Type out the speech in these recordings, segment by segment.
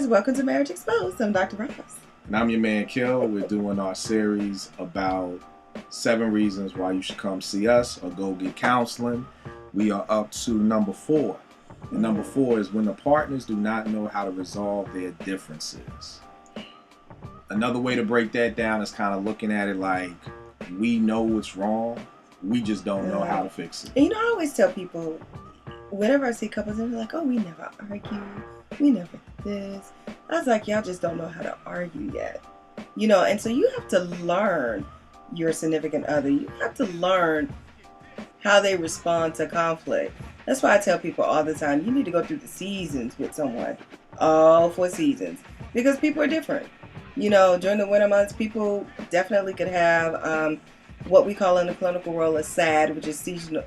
welcome to Marriage Exposed. I'm Dr. Roz. And I'm your man, Kil. We're doing our series about 7 reasons why you should come see us or go get counseling. We are up to number 4. And number 4 is when the partners do not know how to resolve their differences. Another way to break that down is kind of looking at it like we know what's wrong. We just don't know how to fix it. And you know, I always tell people, whenever I see couples, they're like, oh, we never argue. We never this. I was like, y'all just don't know how to argue yet. You know, and so you have to learn your significant other. You have to learn how they respond to conflict. That's why I tell people all the time, you need to go through the seasons with someone. All 4 seasons. Because people are different. You know, during the winter months, people definitely could have what we call in the clinical world a SAD, which is seasonal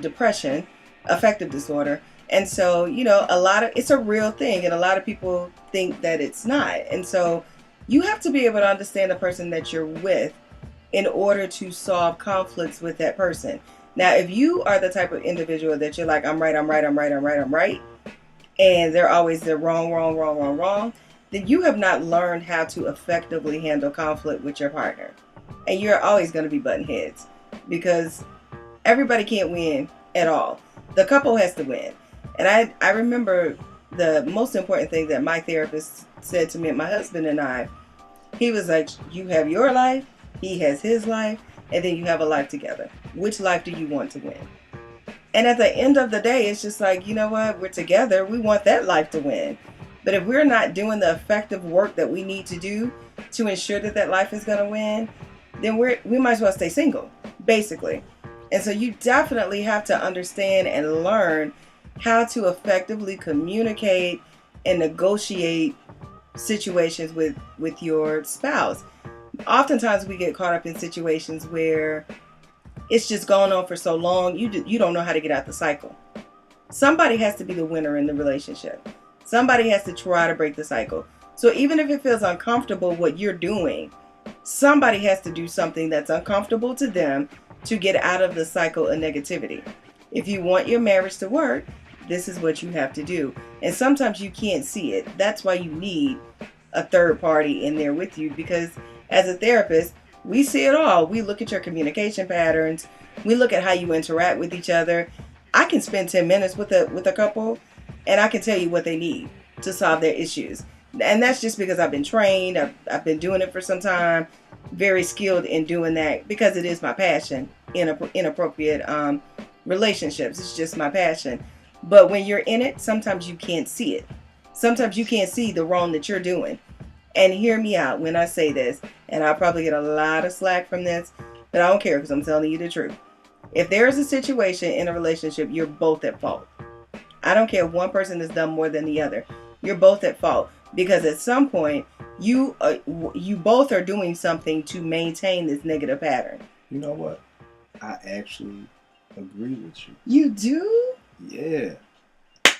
depression, affective disorder. And so, you know, it's a real thing, and a lot of people think that it's not. And so you have to be able to understand the person that you're with in order to solve conflicts with that person. Now, if you are the type of individual that you're like, I'm right, and they're always the wrong, then you have not learned how to effectively handle conflict with your partner. And you're always going to be butting heads because everybody can't win at all. The couple has to win. And I remember the most important thing that my therapist said to me and my husband and I. He was like, you have your life, he has his life, and then you have a life together. Which life do you want to win? And at the end of the day, it's just like, you know what? We're together. We want that life to win. But if we're not doing the effective work that we need to do to ensure that that life is going to win, then we might as well stay single, basically. And so you definitely have to understand and learn how to effectively communicate and negotiate situations with your spouse. Oftentimes we get caught up in situations where it's just gone on for so long, you don't know how to get out the cycle. Somebody has to be the winner in the relationship. Somebody has to try to break the cycle. So even if it feels uncomfortable what you're doing, somebody has to do something that's uncomfortable to them to get out of the cycle of negativity. If you want your marriage to work, this is what you have to do. And sometimes you can't see it. That's why you need a third party in there with you, because as a therapist, we see it all. We look at your communication patterns. We look at how you interact with each other. I can spend 10 minutes with a couple, and I can tell you what they need to solve their issues. And that's just because I've been trained. I've been doing it for some time. Very skilled in doing that because it is my passion. Inappropriate relationships. It's just my passion. But when you're in it, sometimes you can't see it. Sometimes you can't see the wrong that you're doing. And hear me out when I say this, and I'll probably get a lot of slack from this, but I don't care because I'm telling you the truth. If there is a situation in a relationship, you're both at fault. I don't care if one person has done more than the other. You're both at fault because at some point, you both are doing something to maintain this negative pattern. You know what? I actually agree with you. You do? Yeah.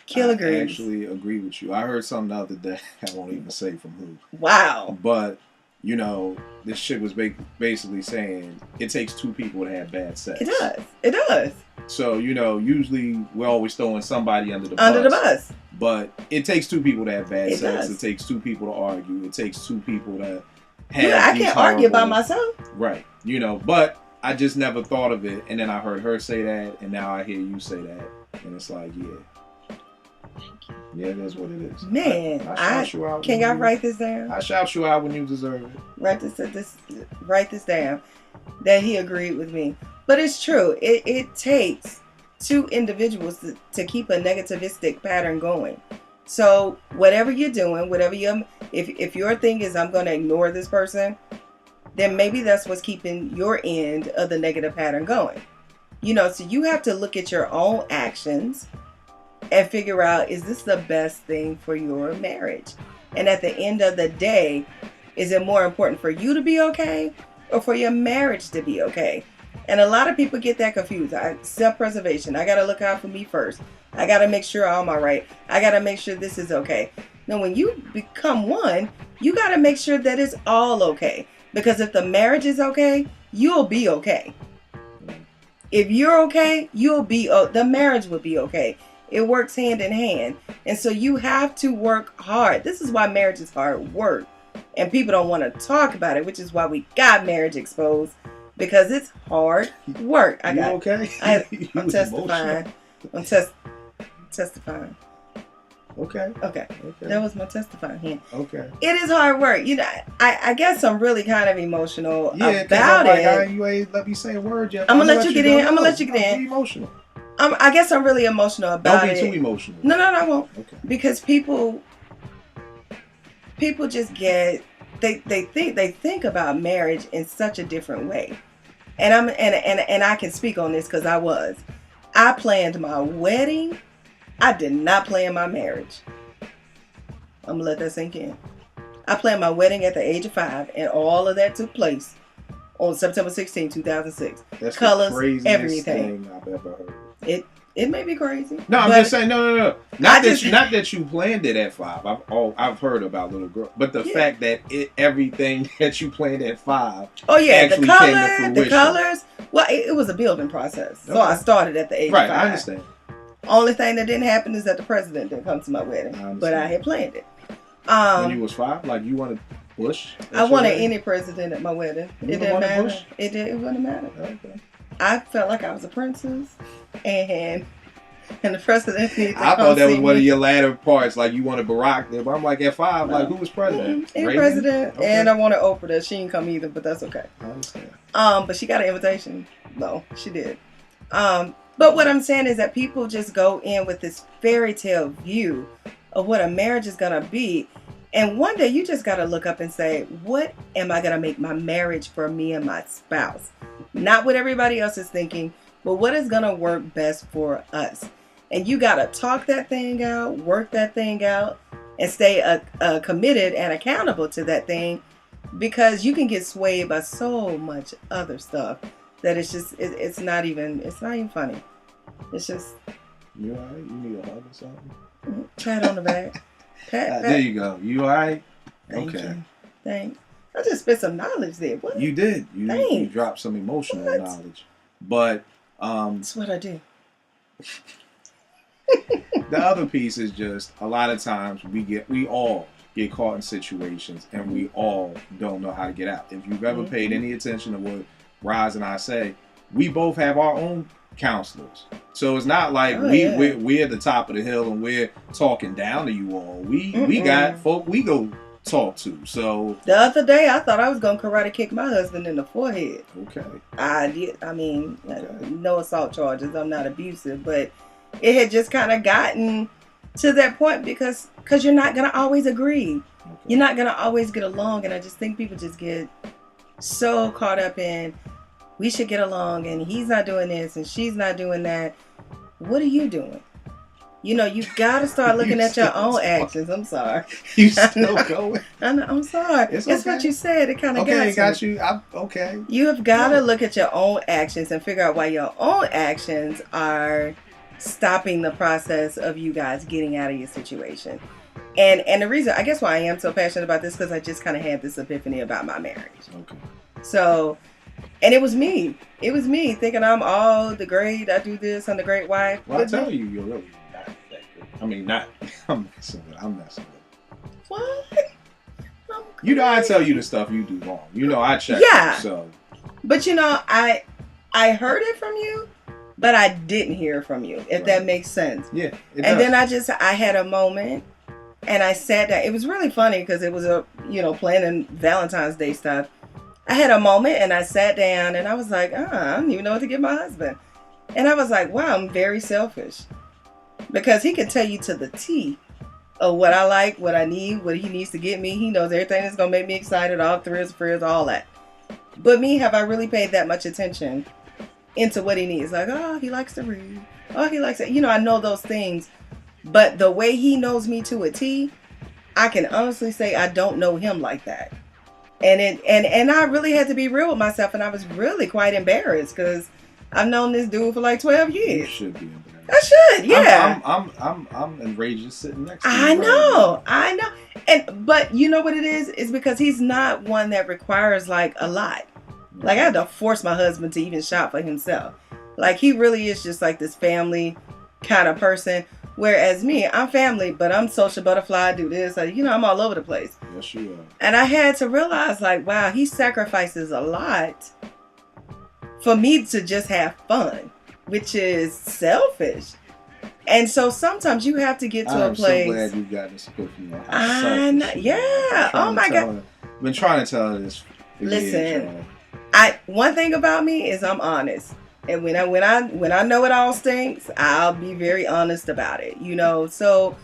Kil agrees. I actually agree with you. I heard something the other day. I won't even say from who. Wow. But, you know, this shit was basically saying it takes 2 people to have bad sex. It does. So, you know, usually we're always throwing somebody under the bus. Under the bus. But it takes 2 people to have bad sex. Does. It takes 2 people to argue. It takes 2 people to have I can't argue by myself. Right. You know, but I just never thought of it. And then I heard her say that. And now I hear you say that. And it's like, yeah. Thank you. Yeah, it is what it is. Man, I shout you out. Can y'all write this down? I shout you out when you deserve it. Write this down. That he agreed with me. But it's true. It takes 2 individuals to keep a negativistic pattern going. So whatever you're doing, if your thing is I'm going to ignore this person, then maybe that's what's keeping your end of the negative pattern going. You know, so you have to look at your own actions and figure out, is this the best thing for your marriage? And at the end of the day, is it more important for you to be okay or for your marriage to be okay? And a lot of people get that confused. Self-preservation. I got to look out for me first. I got to make sure I'm all right. I got to make sure this is okay. Now, when you become one, you got to make sure that it's all okay. Because if the marriage is okay, you'll be okay. If you're okay, the marriage will be okay. It works hand in hand. And so you have to work hard. This is why marriage is hard work. And people don't want to talk about it, which is why we got Marriage Exposed, because it's hard work. You okay? I'm testifying. I'm testifying. Okay. That was my testifying hand. Okay. It is hard work. You know, I guess I'm really kind of emotional about it. You ain't let me say a word yet. I'm gonna let you get in. I'm gonna let you get in. Be emotional. I guess I'm really emotional about it. Don't be too emotional. No, I won't. Okay. Because people just get they think about marriage in such a different way. And I can speak on this because I planned my wedding. I did not plan my marriage. I'm gonna let that sink in. I planned my wedding at the age of 5, and all of that took place on September 16, 2006. That's colors, the craziest everything. thing I've ever heard. It may be crazy. No, I'm just saying. No. Not that you planned it at 5. I've heard about little girl, but the fact that everything that you planned at 5. Oh yeah, actually came to fruition. The colors. Well, it was a building process, so I started at the age of 5. Right, I understand. Only thing that didn't happen is that the president didn't come to my wedding, but I had planned it. When you was 5, like you wanted Bush? I wanted any president at my wedding. You it didn't matter. Bush? It wouldn't matter. Okay. I felt like I was a princess, and the president needed to I come thought that see was one me. of your latter parts, like you wanted Barack there. But I'm like, at 5, like who was president? Any president, and I wanted Oprah. She didn't come either, but that's okay. I understand. But she got an invitation. No, she did. But what I'm saying is that people just go in with this fairy tale view of what a marriage is gonna be. And one day you just got to look up and say, what am I going to make my marriage for me and my spouse? Not what everybody else is thinking, but what is going to work best for us? And you got to talk that thing out, work that thing out, and stay committed and accountable to that thing, because you can get swayed by so much other stuff that it's not even funny. It's just. You all right? You need a hug or something? Pat on the back. Pat. There you go. You all right? Thank okay. You. Thanks. I just spit some knowledge there. What? You did. You dropped some emotional knowledge. But that's what I do. The other piece is just a lot of times we all get caught in situations and we all don't know how to get out. If you've ever paid any attention to what Roz and I say, we both have our own counselors. So it's not like we're at the top of the hill and we're talking down to you all. We got folk we go talk to. So the other day I thought I was gonna karate kick my husband in the forehead. Okay. I did. I mean, no assault charges. I'm not abusive, but it had just kind of gotten to that point because you're not gonna always agree. Okay. You're not gonna always get along, and I just think people just get so caught up in we should get along, and he's not doing this, and she's not doing that. What are you doing? You know, you got to start looking at your own actions. I'm sorry. You still going? I'm sorry. It's okay. What you said. It kind of got you. Okay. You have got to look at your own actions and figure out why your own actions are stopping the process of you guys getting out of your situation. And the reason, I guess why I am so passionate about this, because I just kind of had this epiphany about my marriage. Okay. So, and it was me. It was me thinking I'm all the great. I do this. I'm the great wife. Well, I tell you, you're really not that good. I mean, not. I'm messing with. What? You know, I tell you the stuff you do wrong. You know, I check. Yeah. You, so. But you know, I heard it from you, but I didn't hear it from you. If that makes sense. Yeah. And then I had a moment, and I sat down. It was really funny because it was planning Valentine's Day stuff. I had a moment and I sat down and I was like, I don't even know what to give my husband. And I was like, wow, I'm very selfish. Because he can tell you to the T of what I like, what I need, what he needs to get me. He knows everything that's going to make me excited, all thrills, frills, all that. But me, have I really paid that much attention into what he needs? Like, oh, he likes to read. Oh, he likes it. You know, I know those things. But the way he knows me to a T, I can honestly say I don't know him like that. And I really had to be real with myself, and I was really quite embarrassed because I've known this dude for like 12 years. You should be embarrassed. I should, yeah. I'm enraged just sitting next to you. I know. But you know what it is? It's because he's not one that requires like a lot. Like I had to force my husband to even shop for himself. Like he really is just like this family kind of person. Whereas me, I'm family, but I'm social butterfly, I do this, I'm all over the place. Yes, you are. And I had to realize, like, wow, he sacrifices a lot for me to just have fun, which is selfish. And so sometimes you have to get to a place. I'm so glad you got this epiphany on how selfish. Yeah. Oh my God. I've been trying to tell her this. Listen, one thing about me is I'm honest. And when I know it all stinks, I'll be very honest about it. So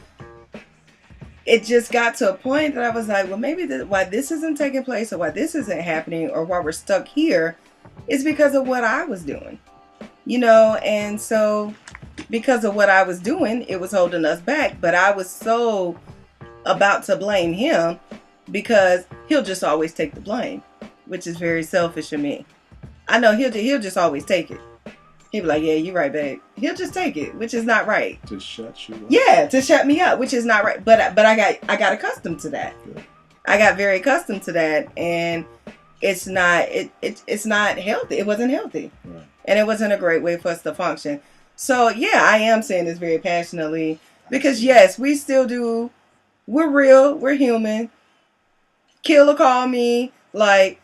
it just got to a point that I was like, well, maybe why this isn't taking place, or why this isn't happening, or why we're stuck here is because of what I was doing. And so because of what I was doing, it was holding us back. But I was so about to blame him because he'll just always take the blame, which is very selfish of me. I know he'll just always take it. He'll be like, yeah, you're right, babe. He'll just take it, which is not right. To shut you up. Yeah, to shut me up, which is not right. But I got accustomed to that. Good. I got very accustomed to that, and it's not healthy. It wasn't healthy. Right. And it wasn't a great way for us to function. So, yeah, I am saying this very passionately because, yes, we still do. We're real. We're human. Kil will call me like,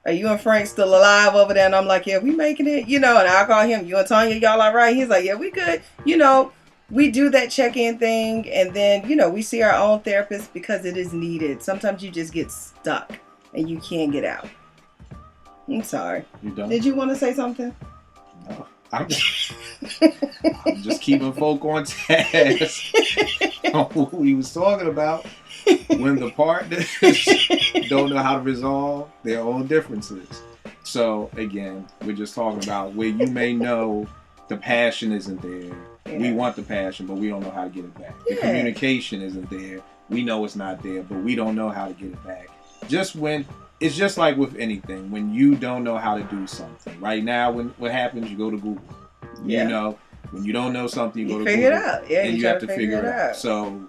are you and Frank still alive over there? And I'm like, yeah, we making it, and I'll call him, you and Tanya, y'all all right? He's like, yeah, we good. We do that check-in thing, and then, we see our own therapist because it is needed. Sometimes you just get stuck and you can't get out. I'm sorry. You done? Did you want to say something? No. I'm just keeping folk on task on what we was talking about. When the partners don't know how to resolve their own differences. So again, we're just talking about where you may know the passion isn't there. Yeah. We want the passion, but we don't know how to get it back. Yeah. The communication isn't there. We know it's not there, but we don't know how to get it back. It's just like with anything, when you don't know how to do something. Right now, what happens, you go to Google. Yeah. When you don't know something, you go to Google. Figure it out. Yeah, and you have to figure it out. So,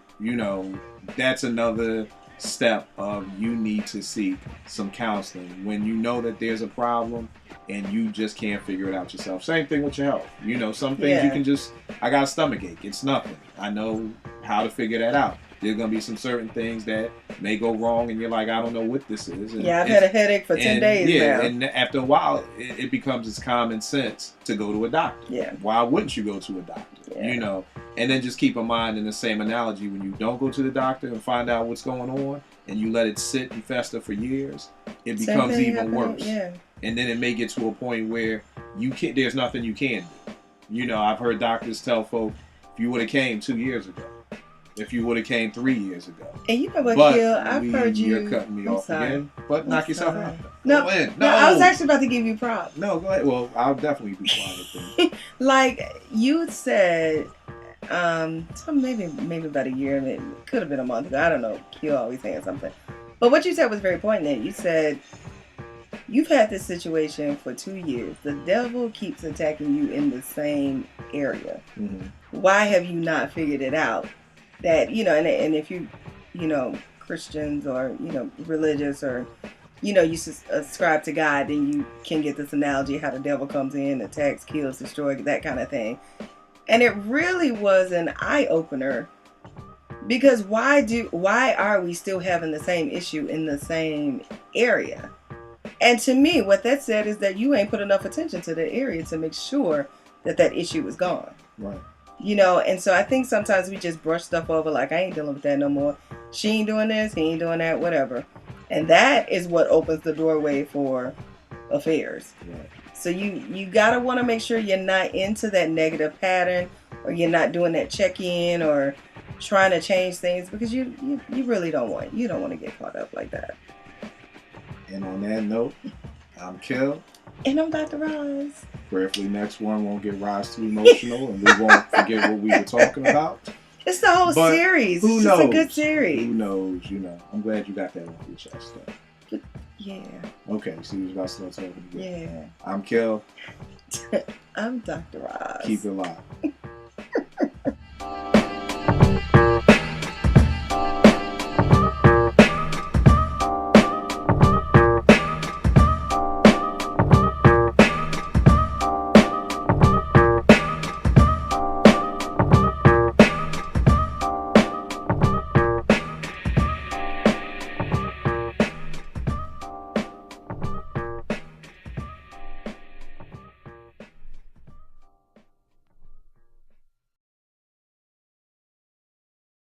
that's another step of you need to seek some counseling when you know that there's a problem and you just can't figure it out yourself. Same thing with your health. Some things you can just, I got a stomach ache. It's nothing. I know how to figure that out. There's going to be some certain things that may go wrong and you're like, I don't know what this is. And I've had a headache for 10 days now. And after a while, it becomes it's common sense to go to a doctor. Yeah. Why wouldn't you go to a doctor? Yeah. And then just keep in mind in the same analogy, when you don't go to the doctor and find out what's going on and you let it sit and fester for years, it becomes even worse. Yeah. And then it may get to a point where there's nothing you can do. I've heard doctors tell folk, if you would have came 2 years ago, if you would have came 3 years ago. And you know what, Kil? I've heard you. You're cutting me off again. But knock yourself out. No, I was actually about to give you props. No, go ahead. Well, I'll definitely be quiet then. Like you said, maybe about a year, maybe could have been a month ago. I don't know. Kil always saying something. But what you said was very poignant. You said you've had this situation for 2 years. The devil keeps attacking you in the same area. Mm-hmm. Why have you not figured it out? That, and if you, Christians or, religious or, you subscribe to God, then you can get this analogy how the devil comes in, attacks, kills, destroys, that kind of thing. And it really was an eye-opener because why are we still having the same issue in the same area? And to me, what that said is that you ain't put enough attention to that area to make sure that issue is gone. Right. And so I think sometimes we just brush stuff over like, I ain't dealing with that no more. She ain't doing this, he ain't doing that, whatever. And that is what opens the doorway for affairs. Right. So you got to want to make sure you're not into that negative pattern, or you're not doing that check-in or trying to change things, because you really don't want to get caught up like that. And on that note, I'm Kil. And I'm Dr. Roz. Prayerfully next one won't get Roz too emotional and we won't forget what we were talking about. It's the whole series. Who it's knows? Just a good series. Who knows? I'm glad you got that off your chest though. Yeah. Okay, so you was about to start talking again. Yeah. I'm Kil. I'm Dr. Roz. Keep it locked.